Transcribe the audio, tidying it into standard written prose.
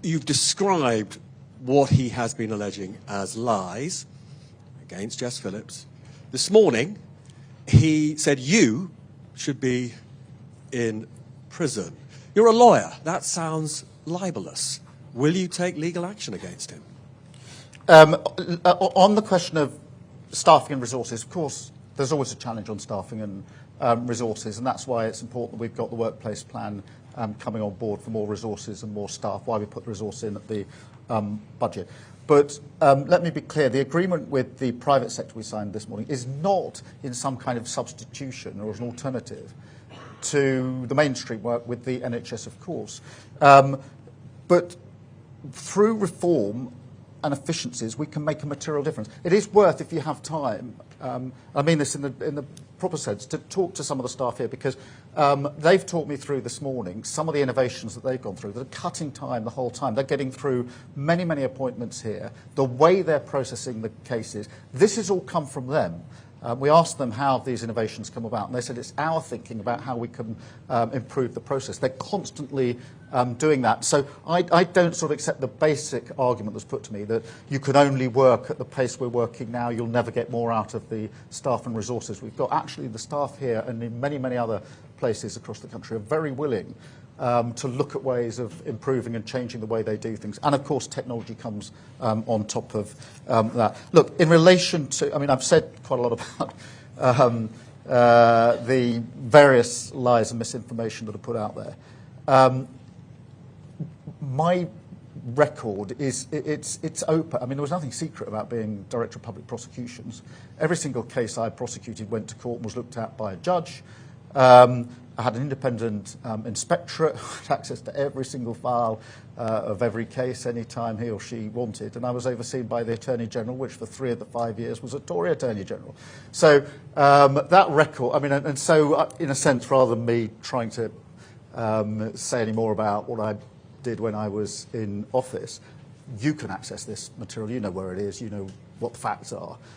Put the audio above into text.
you've described what he has been alleging as lies against Jess Phillips. This morning, he said you should be in prison. You're a lawyer. That sounds libelous. Will you take legal action against him? On the question of staffing and resources, of course, there's always a challenge on staffing and resources, and that's why it's important that we've got the workplace plan coming on board for more resources and more staff, why we put the resource in at the budget. But let me be clear, the agreement with the private sector we signed this morning is not in some kind of substitution or as an alternative to the mainstream work with the NHS, of course. But through reform and efficiencies, we can make a material difference. It is worth, if you have time, I mean this in the proper sense, to talk to some of the staff here, because they've talked me through this morning some of the innovations that they've gone through that are cutting time the whole time. They're getting through many, many appointments here, the way they're processing the cases. This has all come from them. We asked them how these innovations come about, and they said it's our thinking about how we can improve the process. They're constantly doing that. So I don't sort of accept the basic argument that's put to me that you can only work at the pace we're working now, you'll never get more out of the staff and resources we've got. Actually, the staff here and in many, many other places across the country are very willing to look at ways of improving and changing the way they do things. And, of course, technology comes on top of that. Look, in relation to, I mean, I've said quite a lot about the various lies and misinformation that are put out there. My record is, it's open. I mean, there was nothing secret about being Director of Public Prosecutions. Every single case I prosecuted went to court and was looked at by a judge. I had an independent inspectorate, had access to every single file of every case any time he or she wanted, and I was overseen by the Attorney General, which for 3 of the 5 years was a Tory Attorney General. So that record, I mean, and so in a sense, rather than me trying to say any more about what I did when I was in office, you can access this material, you know where it is, you know what the facts are.